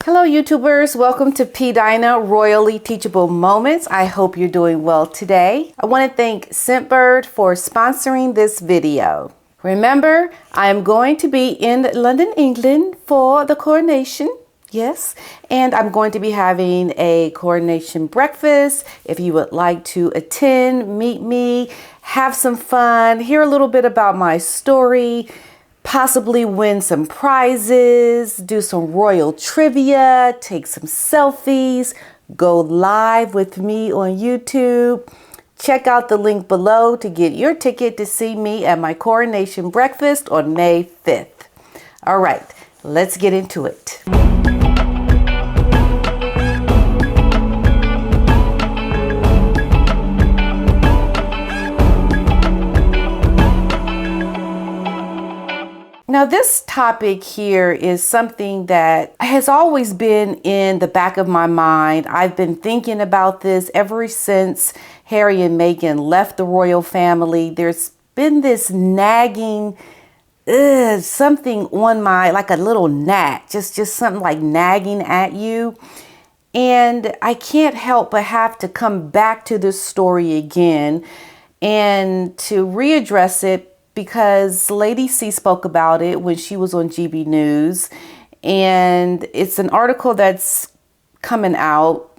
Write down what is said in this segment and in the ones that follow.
Hello YouTubers, welcome to PDINA Royally Teachable Moments. I hope you're doing well today. I want to thank Scentbird for sponsoring this video. Remember, I am going to be in London, England for the coronation. Yes, and I'm going to be having a coronation breakfast. If you would like to attend, meet me, have some fun, hear a little bit about my story, possibly win some prizes, do some royal trivia, take some selfies, go live with me on YouTube. Check out the link below to get your ticket to see me at my coronation breakfast on May 5th. All right, let's get into it. Now, this topic here is something that has always been in the back of my mind. I've been thinking about this ever since Harry and Meghan left the royal family. There's been this nagging, something on my, like a little gnat, just something like nagging at you. And I can't help but have to come back to this story again and to readdress it, because Lady C spoke about it when she was on GB News, and it's an article that's coming out,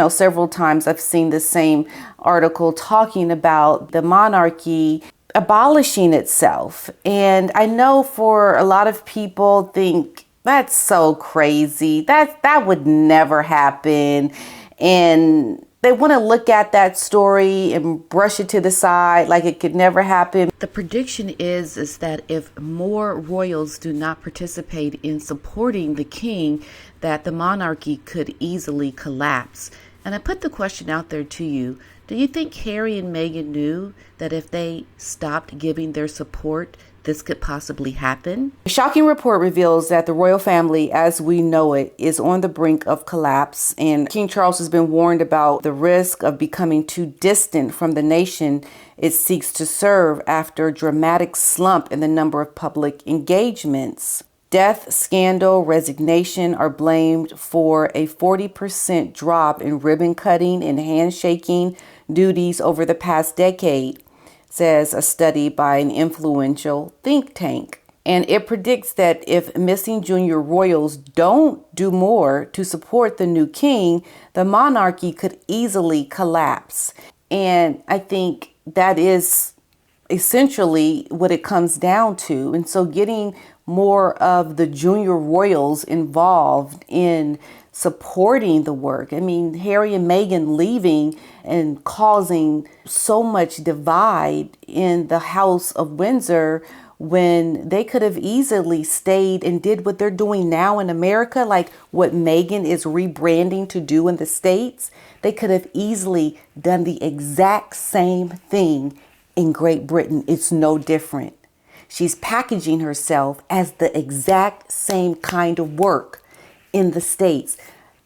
several times. I've seen the same article talking about the monarchy abolishing itself. And I know for a lot of people think that's so crazy, that would never happen. And they want to look at that story and brush it to the side like it could never happen. The prediction is that if more royals do not participate in supporting the king, that the monarchy could easily collapse. And I put the question out there to you. Do you think Harry and Meghan knew that if they stopped giving their support, this could possibly happen? A shocking report reveals that the royal family, as we know it, is on the brink of collapse, and King Charles has been warned about the risk of becoming too distant from the nation it seeks to serve after a dramatic slump in the number of public engagements. Death, scandal, resignation are blamed for a 40% drop in ribbon cutting and handshaking duties over the past decade, says a study by an influential think tank. And it predicts that if missing junior royals don't do more to support the new king, the monarchy could easily collapse. And I think that is essentially what it comes down to. And so getting more of the junior royals involved in supporting the work. I mean, Harry and Meghan leaving and causing so much divide in the House of Windsor when they could have easily stayed and did what they're doing now in America, like what Meghan is rebranding to do in the States. They could have easily done the exact same thing in Great Britain. It's no different. She's packaging herself as the exact same kind of work in the States.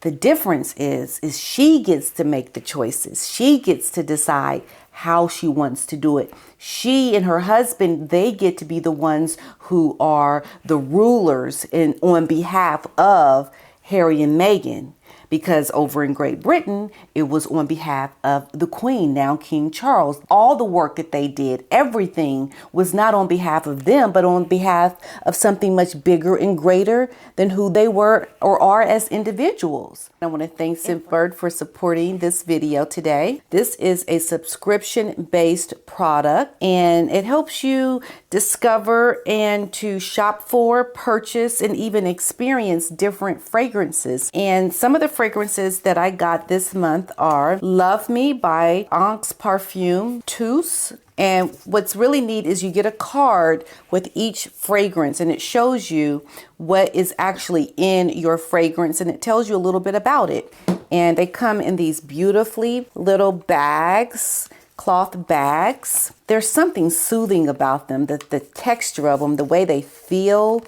The difference is she gets to make the choices. She gets to decide how she wants to do it. She and her husband, they get to be the ones who are the rulers on behalf of Harry and Meghan. Because over in Great Britain, it was on behalf of the Queen, now King Charles. All the work that they did, everything was not on behalf of them, but on behalf of something much bigger and greater than who they were or are as individuals. I want to thank Scentbird for supporting this video today. This is a subscription-based product, and it helps you discover and to shop for, purchase, and even experience different fragrances. And some of the fragrances that I got this month are Love Me by Xpatty Podcast. And what's really neat is you get a card with each fragrance, and it shows you what is actually in your fragrance, and it tells you a little bit about it. And they come in these beautifully little bags, cloth bags. There's something soothing about them, the texture of them, the way they feel.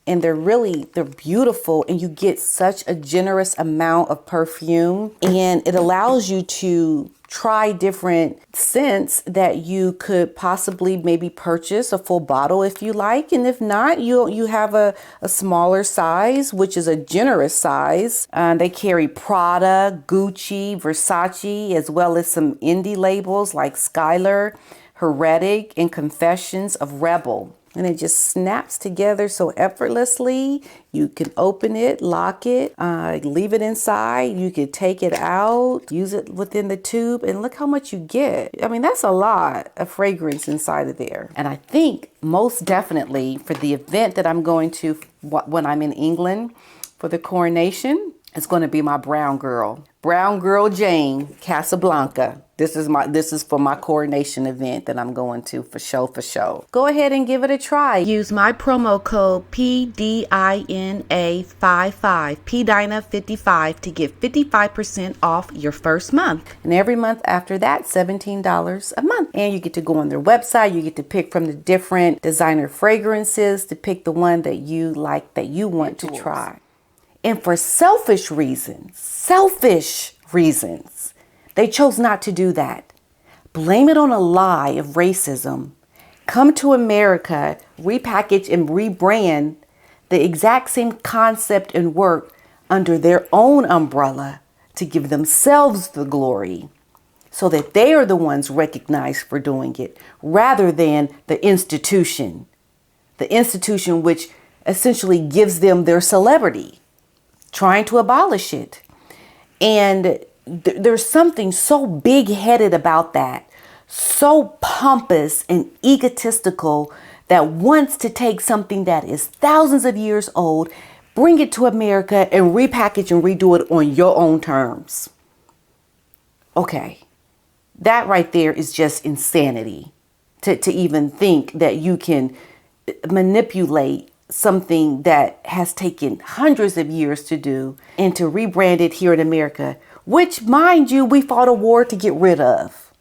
And they're beautiful, and you get such a generous amount of perfume, and it allows you to try different scents that you could possibly maybe purchase a full bottle if you like. And if not, you have a smaller size, which is a generous size. They carry Prada, Gucci, Versace, as well as some indie labels like Skylar, Heretic, and Confessions of Rebel. And it just snaps together so effortlessly. You can open it, lock it, leave it inside. You could take it out, use it within the tube, and look how much you get. I mean, that's a lot of fragrance inside of there. And I think most definitely for the event that I'm going to when I'm in England for the coronation, it's going to be my brown girl Jane Casablanca. This is for my coronation event that I'm going to for show. Go ahead and give it a try. Use my promo code PDINA55, PDINA55 to get 55% off your first month. And every month after that, $17 a month. And you get to go on their website. You get to pick from the different designer fragrances to pick the one that you like, that you want to try. And for selfish reasons, they chose not to do that. Blame it on a lie of racism. Come to America, repackage and rebrand the exact same concept and work under their own umbrella to give themselves the glory so that they are the ones recognized for doing it rather than the institution which essentially gives them their celebrity, trying to abolish it. And there's something so big-headed about that, so pompous and egotistical, that wants to take something that is thousands of years old, bring it to America and repackage and redo it on your own terms. Okay, that right there is just insanity, to even think that you can manipulate something that has taken hundreds of years to do and to rebrand it here in America, which, mind you, we fought a war to get rid of.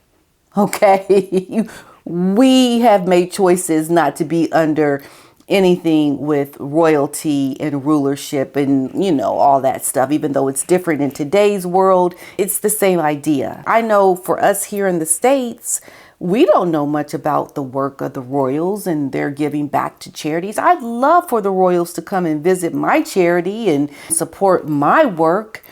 Okay, we have made choices not to be under anything with royalty and rulership and, all that stuff. Even though it's different in today's world, it's the same idea. I know for us here in the States, we don't know much about the work of the royals and their giving back to charities. I'd love for the royals to come and visit my charity and support my work,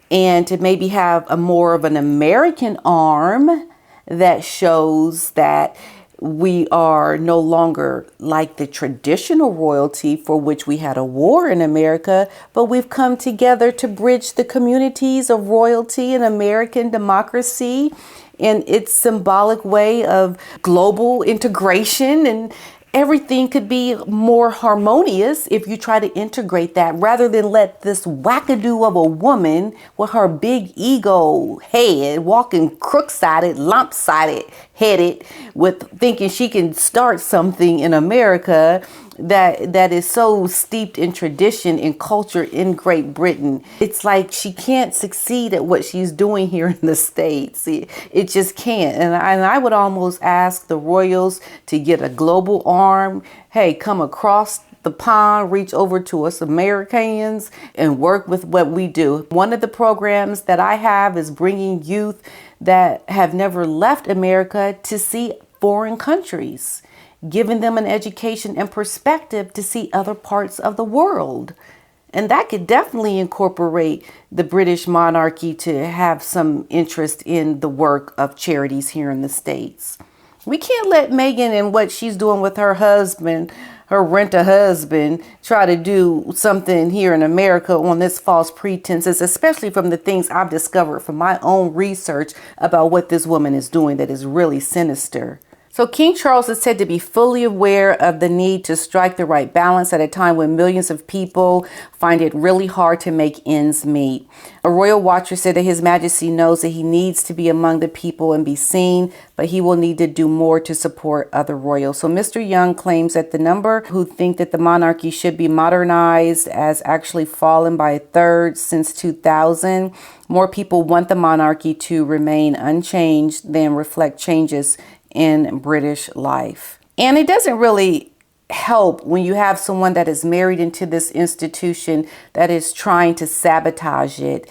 and to maybe have a more of an American arm that shows that we are no longer like the traditional royalty for which we had a war in America, but we've come together to bridge the communities of royalty and American democracy in its symbolic way of global integration, and everything could be more harmonious if you try to integrate that rather than let this wackadoo of a woman with her big ego head walking crook-sided, lopsided headed with thinking she can start something in America that is so steeped in tradition and culture in Great Britain. It's like she can't succeed at what she's doing here in the States. It just can't. And I would almost ask the royals to get a global arm. Hey, come across the pond, reach over to us Americans and work with what we do. One of the programs that I have is bringing youth that have never left America to see foreign countries, giving them an education and perspective to see other parts of the world. And that could definitely incorporate the British monarchy to have some interest in the work of charities here in the States. We can't let Meghan and what she's doing with her husband, her rent-a-husband, try to do something here in America on this false pretenses, especially from the things I've discovered from my own research about what this woman is doing that is really sinister. So King Charles is said to be fully aware of the need to strike the right balance at a time when millions of people find it really hard to make ends meet. A royal watcher said that His Majesty knows that he needs to be among the people and be seen, but he will need to do more to support other royals. So Mr. Young claims that the number who think that the monarchy should be modernized has actually fallen by a third since 2000. More people want the monarchy to remain unchanged than reflect changes in British life. And it doesn't really help when you have someone that is married into this institution that is trying to sabotage it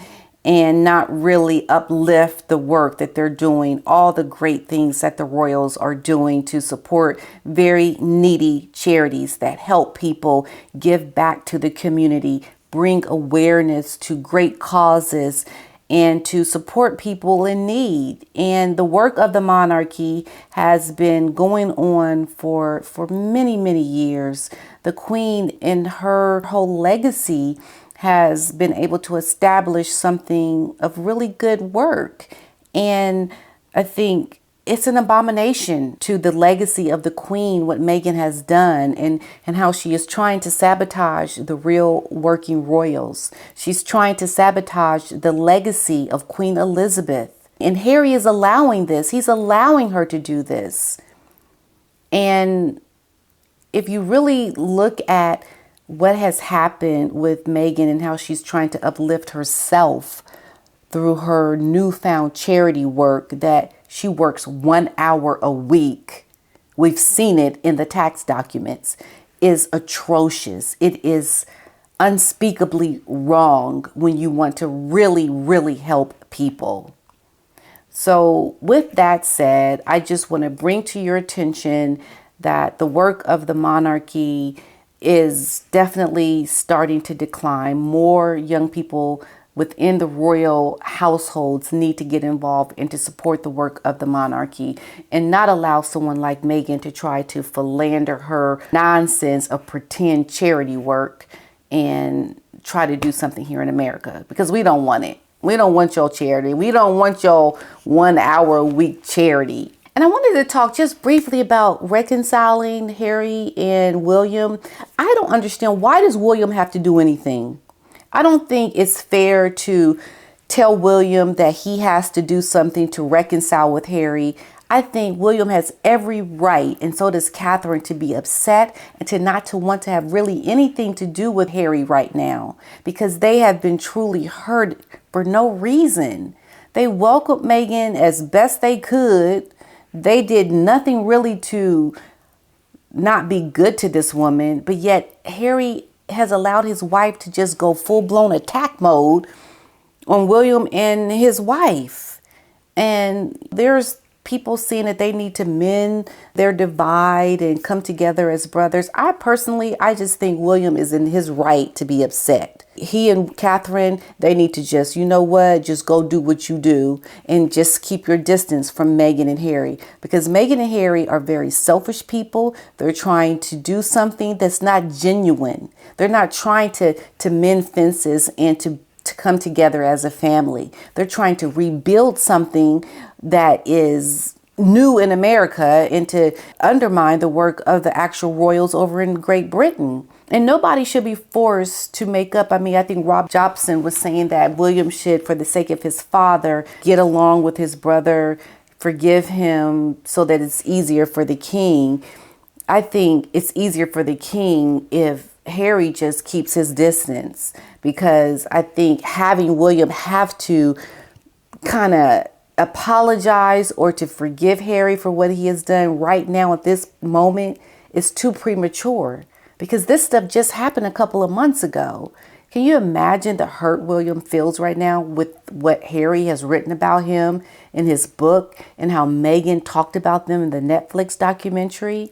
and not really uplift the work that they're doing, all the great things that the royals are doing to support very needy charities that help people, give back to the community, bring awareness to great causes, and to support people in need. And the work of the monarchy has been going on for many, many years. The Queen, in her whole legacy, has been able to establish something of really good work. And I think it's an abomination to the legacy of the Queen, what Meghan has done, and how she is trying to sabotage the real working royals. She's trying to sabotage the legacy of Queen Elizabeth. And Harry is allowing this. He's allowing her to do this. And if you really look at what has happened with Meghan and how she's trying to uplift herself through her newfound charity work, that she works 1 hour a week, we've seen it in the tax documents, is atrocious. It is unspeakably wrong when you want to really, really help people. So with that said, I just want to bring to your attention that the work of the monarchy is definitely starting to decline. More young people within the royal households need to get involved and to support the work of the monarchy, and not allow someone like Meghan to try to philander her nonsense of pretend charity work and try to do something here in America, because we don't want it. We don't want your charity. We don't want your 1 hour a week charity. And I wanted to talk just briefly about reconciling Harry and William. I don't understand, why does William have to do anything? I don't think it's fair to tell William that he has to do something to reconcile with Harry. I think William has every right, and so does Catherine, to be upset and to not to want to have really anything to do with Harry right now, because they have been truly hurt for no reason. They welcomed Meghan as best they could. They did nothing really to not be good to this woman, but yet Harry has allowed his wife to just go full-blown attack mode on William and his wife. And there's people seeing that they need to mend their divide and come together as brothers. I just think William is in his right to be upset. He and Catherine, they need to just, just go do what you do and just keep your distance from Meghan and Harry, because Meghan and Harry are very selfish people. They're trying to do something that's not genuine. They're not trying to mend fences and to come together as a family. They're trying to rebuild something that is new in America and to undermine the work of the actual royals over in Great Britain. And nobody should be forced to make up. I think Rob Jobson was saying that William should, for the sake of his father, get along with his brother, forgive him so that it's easier for the king. I think it's easier for the king if Harry just keeps his distance, because I think having William have to kind of apologize or to forgive Harry for what he has done right now at this moment is too premature, because this stuff just happened a couple of months ago. Can you imagine the hurt William feels right now with what Harry has written about him in his book and how Meghan talked about them in the Netflix documentary?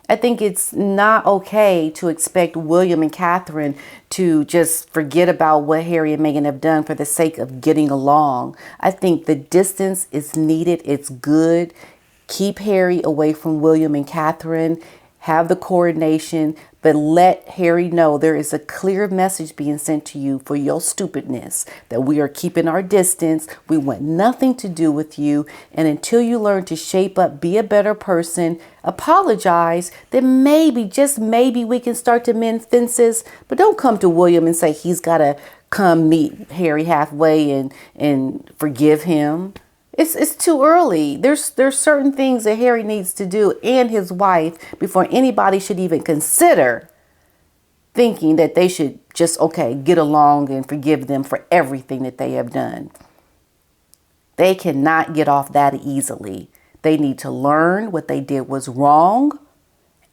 I think it's not okay to expect William and Catherine to just forget about what Harry and Meghan have done for the sake of getting along. I think the distance is needed. It's good. Keep Harry away from William and Catherine. Have the coronation, but let Harry know there is a clear message being sent to you for your stupidness, that we are keeping our distance. We want nothing to do with you. And until you learn to shape up, be a better person, apologize, then maybe, just maybe, we can start to mend fences. But don't come to William and say he's got to come meet Harry halfway and forgive him. It's too early. There's certain things that Harry needs to do and his wife before anybody should even consider thinking that they should just, get along and forgive them for everything that they have done. They cannot get off that easily. They need to learn what they did was wrong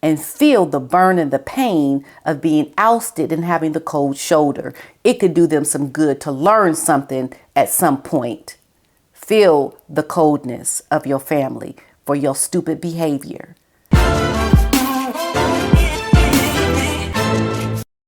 and feel the burn and the pain of being ousted and having the cold shoulder. It could do them some good to learn something at some point. Feel the coldness of your family for your stupid behavior.